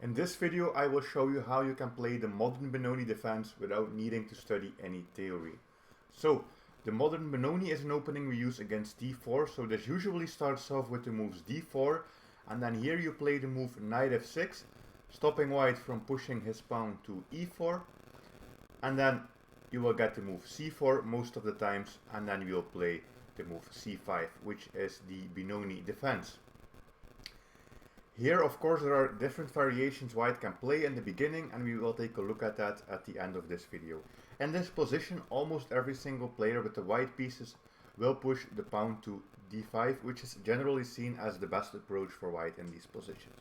In this video I will show you how you can play the modern Benoni defense without needing to study any theory. So, the modern Benoni is an opening we use against d4, so this usually starts off with the moves d4, and then here you play the move knight f6, stopping white from pushing his pawn to e4, and then you will get the move c4 most of the times, and then you will play the move c5, which is the Benoni defense. Here, of course, there are different variations white can play in the beginning, and we will take a look at that at the end of this video. In this position, almost every single player with the white pieces will push the pawn to d5, which is generally seen as the best approach for white in these positions.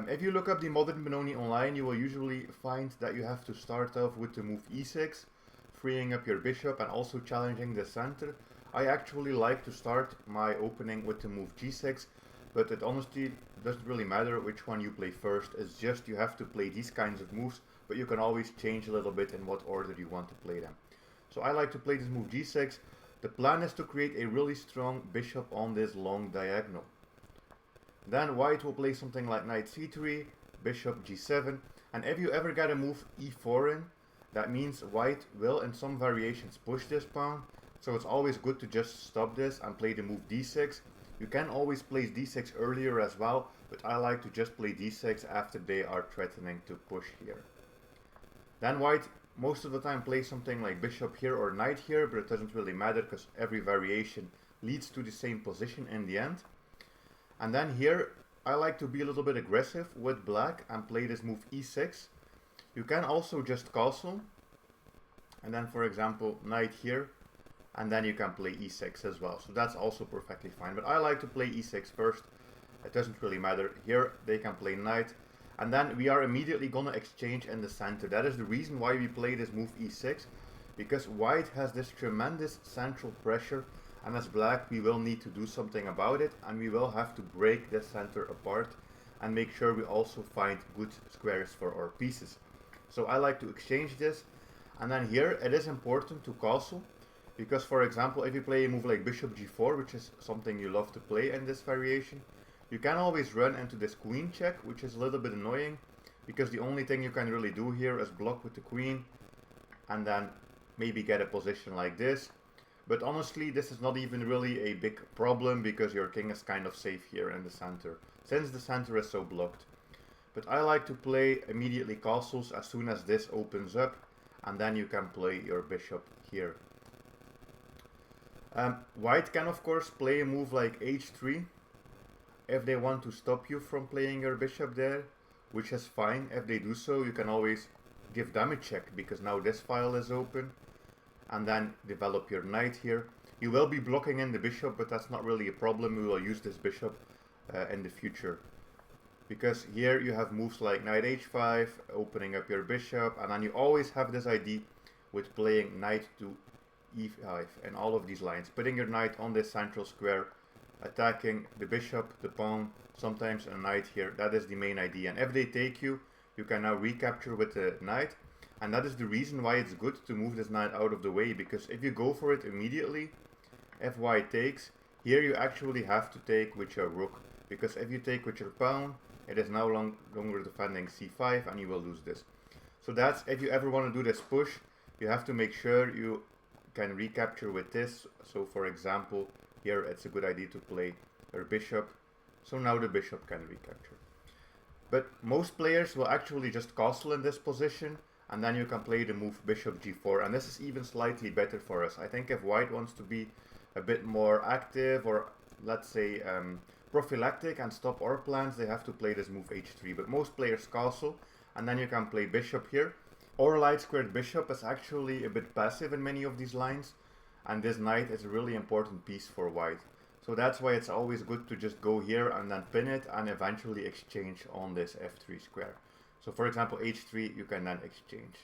If you look up the modern Benoni online, you will usually find that you have to start off with the move e6, freeing up your bishop and also challenging the center. I actually like to start my opening with the move g6, but it honestly doesn't really matter which one you play first. It's just you have to play these kinds of moves, but you can always change a little bit in what order you want to play them. So I like to play this move g6. The plan is to create a really strong bishop on this long diagonal. Then white will play something like knight c3, bishop g7, and if you ever get a move e4 in, that means white will in some variations push this pawn, so it's always good to just stop this and play the move d6. You can always place d6 earlier as well, but I like to just play d6 after they are threatening to push here. Then white most of the time plays something like bishop here or knight here, but it doesn't really matter because every variation leads to the same position in the end. And then here I like to be a little bit aggressive with black and play this move e6. You can also just castle, and then for example knight here, and then you can play e6 as well, so that's also perfectly fine. But I like to play e6 first, it doesn't really matter. Here they can play knight, and then we are immediately gonna exchange in the center. That is the reason why we play this move e6, because white has this tremendous central pressure, and as black we will need to do something about it, and we will have to break the center apart and make sure we also find good squares for our pieces. So I like to exchange this, and then here it is important to castle, because for example if you play a move like bishop g4, which is something you love to play in this variation, you can always run into this queen check, which is a little bit annoying, because the only thing you can really do here is block with the queen and then maybe get a position like this. But honestly this is not even really a big problem, because your king is kind of safe here in the center, since the center is so blocked. But I like to play immediately castles as soon as this opens up, and then you can play your bishop here. White can of course play a move like h3 if they want to stop you from playing your bishop there, which is fine. If they do so, you can always give them a check, because now this file is open, and then develop your knight here. You will be blocking in the bishop, but that's not really a problem. We will use this bishop in the future, because here you have moves like knight h5, opening up your bishop, and then you always have this idea with playing knight to e5 and all of these lines, putting your knight on this central square, attacking the bishop, the pawn, sometimes a knight here. That is the main idea, and if they take you, you can now recapture with the knight, and that is the reason why it's good to move this knight out of the way, because if you go for it immediately, if white takes, here you actually have to take with your rook, because if you take with your pawn, it is no longer defending c5 and you will lose this. So that's, if you ever want to do this push, you have to make sure you can recapture with this. So for example here it's a good idea to play your bishop, so now the bishop can recapture. But most players will actually just castle in this position, and then you can play the move bishop g4, and this is even slightly better for us. I think if white wants to be a bit more active, or let's say prophylactic and stop our plans, they have to play this move h3, but most players castle, and then you can play bishop here. Our light squared bishop is actually a bit passive in many of these lines, and this knight is a really important piece for white. So that's why it's always good to just go here and then pin it and eventually exchange on this f3 square. So for example h3, you can then exchange.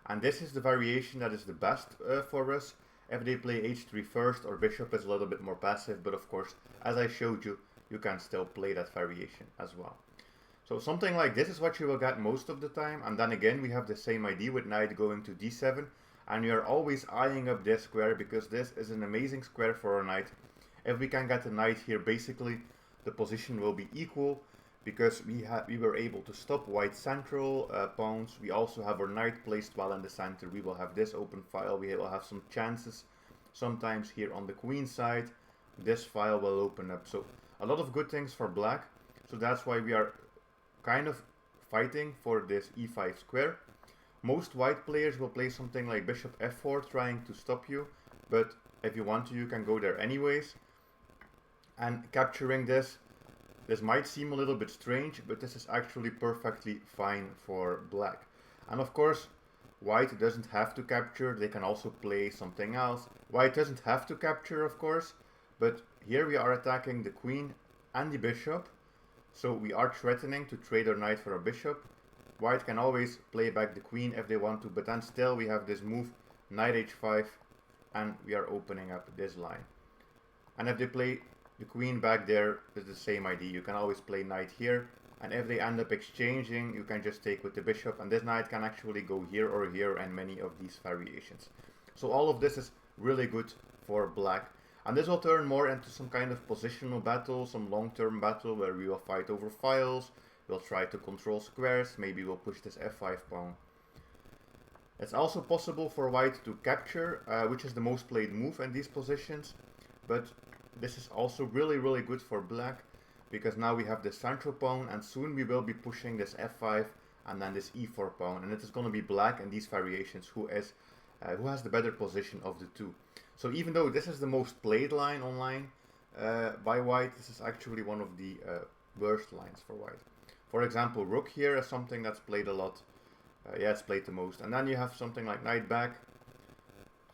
And this is the variation that is the best for us. If they play h3 first, our bishop is a little bit more passive, but of course, as I showed you, you can still play that variation as well. So something like this is what you will get most of the time, and then again we have the same idea with knight going to d7, and we are always eyeing up this square, because this is an amazing square for our knight. If we can get a knight here, basically the position will be equal, because we were able to stop white central pawns. We also have our knight placed well in the center. We will have this open file. We will have some chances sometimes here on the queen side. This file will open up. So a lot of good things for black. So that's why we are kind of fighting for this e5 square. Most white players will play something like bishop f4 trying to stop you, but if you want to, you can go there anyways. And capturing this might seem a little bit strange, but this is actually perfectly fine for black. And of course, white doesn't have to capture. They can also play something else. White doesn't have to capture, of course, but here we are attacking the queen and the bishop. So we are threatening to trade our knight for a bishop. White can always play back the queen if they want to, but then still we have this move, knight h5, and we are opening up this line. And if they play the queen back there, it's the same idea. You can always play knight here, and if they end up exchanging, you can just take with the bishop, and this knight can actually go here or here and many of these variations. So all of this is really good for black. And this will turn more into some kind of positional battle, some long-term battle where we will fight over files. We'll try to control squares, maybe we'll push this f5 pawn. It's also possible for white to capture, which is the most played move in these positions, but this is also really good for black, because now we have the central pawn, and soon we will be pushing this f5 and then this e4 pawn, and it is going to be black in these variations who has the better position of the two. So even though this is the most played line online by white, this is actually one of the worst lines for white. For example, rook here is something that's played a lot. Yeah, it's played the most. And then you have something like knight back.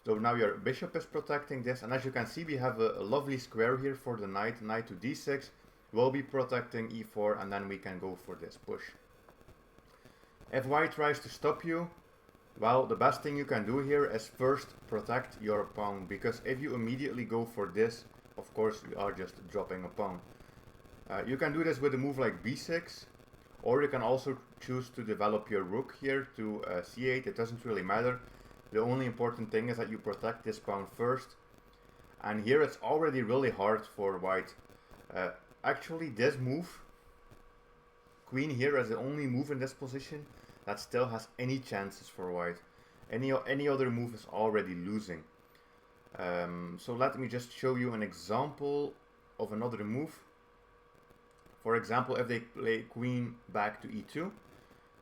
So now your bishop is protecting this. And as you can see, we have a lovely square here for the knight. Knight to d6 will be protecting e4, and then we can go for this push. If white tries to stop you, well, the best thing you can do here is first protect your pawn, because if you immediately go for this, of course, you are just dropping a pawn. You can do this with a move like b6, or you can also choose to develop your rook here to c8. It doesn't really matter. The only important thing is that you protect this pawn first. And here it's already really hard for white. Actually, this move, queen here, is the only move in this position that still has any chances for white. Any other move is already losing. So let me just show you an example of another move. For example, if they play queen back to e2,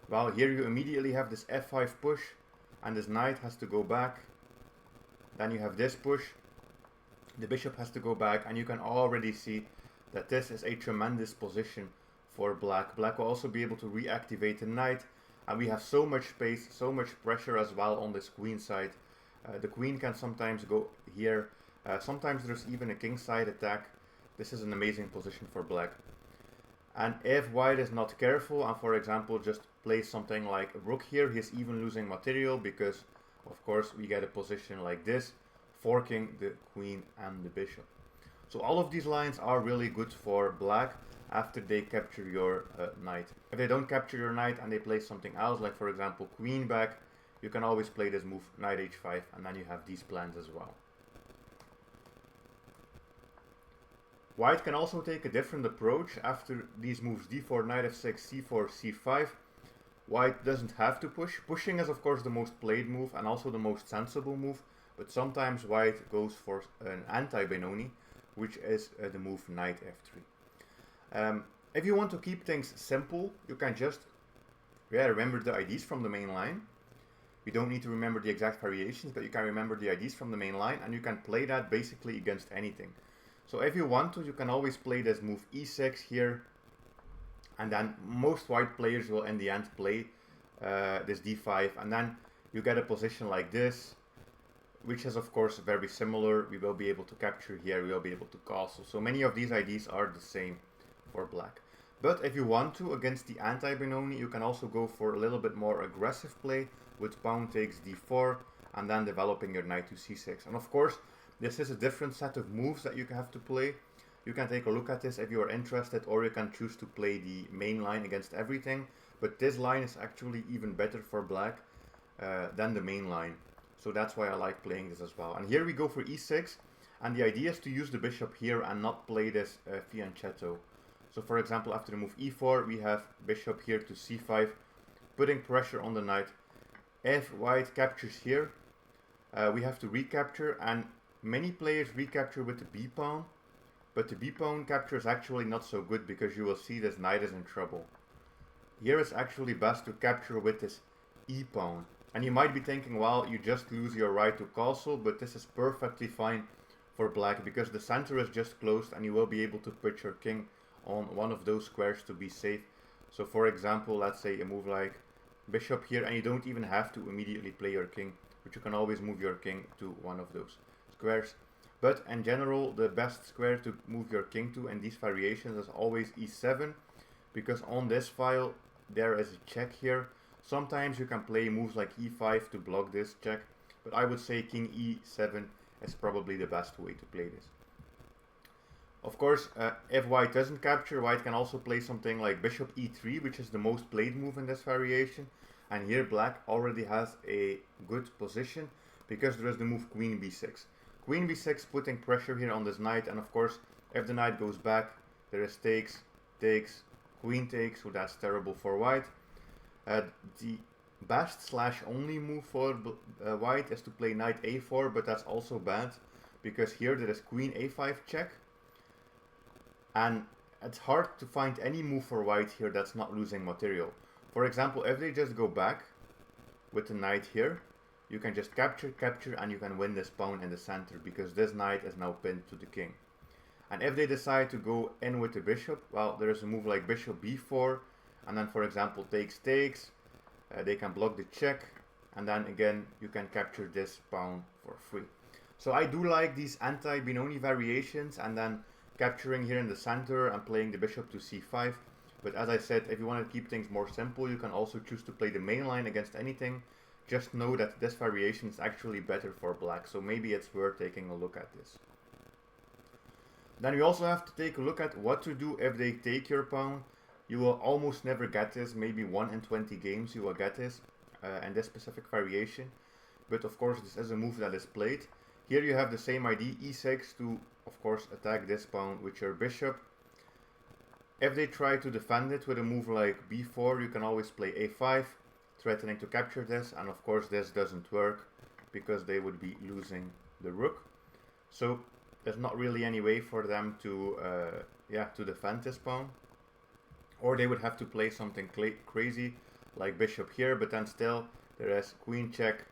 well, here you immediately have this f5 push, and this knight has to go back. Then you have this push, the bishop has to go back, and you can already see that this is a tremendous position for black. Black will also be able to reactivate the knight, and we have so much space, so much pressure as well on this queen side. The queen can sometimes go here. Sometimes there's even a king side attack. This is an amazing position for black. And if white is not careful and, for example, just plays something like rook here, he's even losing material, because of course we get a position like this, forking the queen and the bishop. So all of these lines are really good for black after they capture your knight. If they don't capture your knight and they play something else, like for example queen back, you can always play this move knight h5, and then you have these plans as well. White can also take a different approach after these moves d4, knight f6, c4, c5. White doesn't have to push. Pushing is of course the most played move and also the most sensible move, but sometimes white goes for an anti-Benoni, which is the move knight f3. If you want to keep things simple, you can just remember the IDs from the main line. You don't need to remember the exact variations, but you can remember the IDs from the main line, and you can play that basically against anything. So if you want to, you can always play this move e6 here, and then most white players will in the end play this d5, and then you get a position like this, which is of course very similar. We will be able to capture here, we will be able to castle. So many of these IDs are the same for black. But if you want to, against the anti-Benoni, you can also go for a little bit more aggressive play with pawn takes d4, and then developing your knight to c6. And of course, this is a different set of moves that you have to play. You can take a look at this if you are interested, or you can choose to play the main line against everything. But this line is actually even better for black than the main line. So that's why I like playing this as well. And here we go for e6, and the idea is to use the bishop here and not play this fianchetto. So for example, after the move e4, we have bishop here to c5, putting pressure on the knight. If white captures here, we have to recapture, and many players recapture with the b pawn, but the b pawn capture is actually not so good because you will see this knight is in trouble. Here it's actually best to capture with this e pawn. And you might be thinking, well, you just lose your right to castle, but this is perfectly fine for black because the center is just closed and you will be able to put your king on one of those squares to be safe. So for example, let's say a move like bishop here, and you don't even have to immediately play your king, but you can always move your king to one of those squares. But in general, the best square to move your king to in these variations is always e7, because on this file there is a check here. Sometimes you can play moves like e5 to block this check, but I would say king e7 is probably the best way to play this. Of course, if white doesn't capture, white can also play something like bishop e3, which is the most played move in this variation. And here black already has a good position because there is the move queen b6. Queen b6 putting pressure here on this knight, and of course, if the knight goes back, there is takes, takes, queen takes, so that's terrible for white. The best slash only move for white is to play knight a4, but that's also bad because here there is queen a5 check, and it's hard to find any move for white here that's not losing material. For example, if they just go back with the knight here, you can just capture, and you can win this pawn in the center because this knight is now pinned to the king. And if they decide to go in with the bishop, well, there is a move like bishop b4, and then for example takes, takes, they can block the check, and then again you can capture this pawn for free. So I do like these anti-Benoni variations, and then capturing here in the center and playing the bishop to c5. But as I said, if you want to keep things more simple, you can also choose to play the main line against anything. Just know that this variation is actually better for black, so maybe it's worth taking a look at this. Then you also have to take a look at what to do if they take your pawn. You will almost never get this, maybe 1 in 20 games you will get this in this specific variation. But of course this is a move that is played. Here you have the same idea, e6, to of course attack this pawn with your bishop. If they try to defend it with a move like b4, you can always play a5, threatening to capture this, and of course this doesn't work because they would be losing the rook. So there's not really any way for them to defend this pawn. Or they would have to play something crazy like bishop here, but then still there is queen check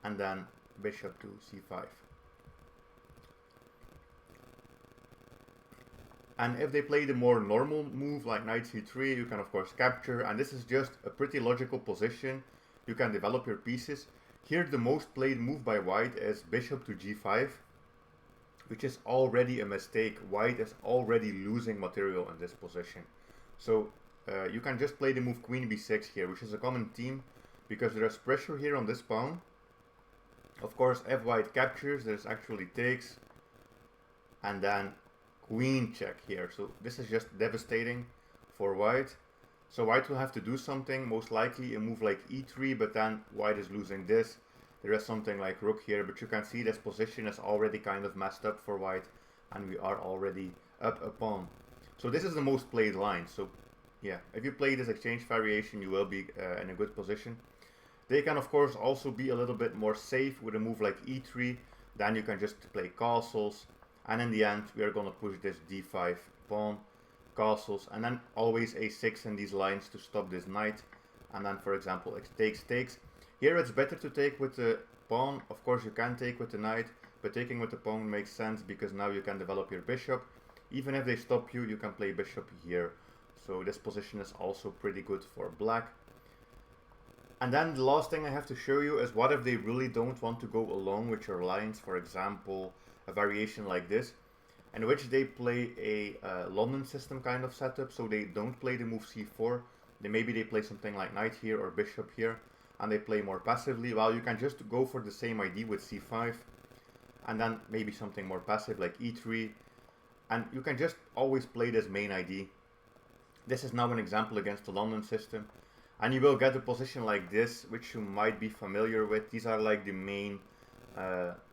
and then bishop to c5. And if they play the more normal move like knight c3, you can of course capture, and this is just a pretty logical position. You can develop your pieces. Here the most played move by white is bishop to g5, which is already a mistake. White is already losing material in this position. So you can just play the move queen b6 here, which is a common theme because there is pressure here on this pawn. Of course, if white captures, there's actually takes, and then queen check here. So this is just devastating for white. So white will have to do something, most likely a move like e3, but then white is losing this. There is something like rook here, but you can see this position is already kind of messed up for white, and we are already up a pawn. So this is the most played line. So yeah, if you play this exchange variation, you will be in a good position. They can of course also be a little bit more safe with a move like e3. Then you can just play castles, and in the end we are going to push this d5 pawn, castles, and then always a6 in these lines to stop this knight. And then for example it takes, takes. Here it's better to take with the pawn. Of course you can take with the knight, but taking with the pawn makes sense because now you can develop your bishop. Even if they stop you, you can play bishop here. So this position is also pretty good for black. And then the last thing I have to show you is what if they really don't want to go along with your lines. For example, a variation like this, in which they play a London system kind of setup. So they don't play the move c4. Maybe they play something like knight here or bishop here, and they play more passively. Well, you can just go for the same idea with c5, and then maybe something more passive like e3. And you can just always play this main idea. This is now an example against the London system. And you will get a position like this, which you might be familiar with. These are like the main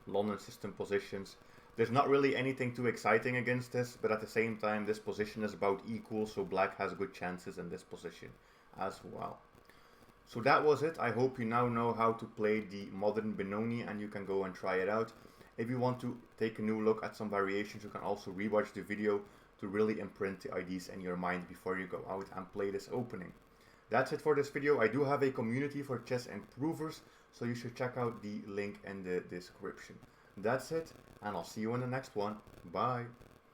London system positions. There's not really anything too exciting against this, but at the same time this position is about equal, so black has good chances in this position as well. So that was it. I hope you now know how to play the modern Benoni and you can go and try it out. If you want to take a new look at some variations, you can also rewatch the video to really imprint the ideas in your mind before you go out and play this opening. That's it for this video. I do have a community for chess improvers, so you should check out the link in the description. That's it, and I'll see you in the next one. Bye.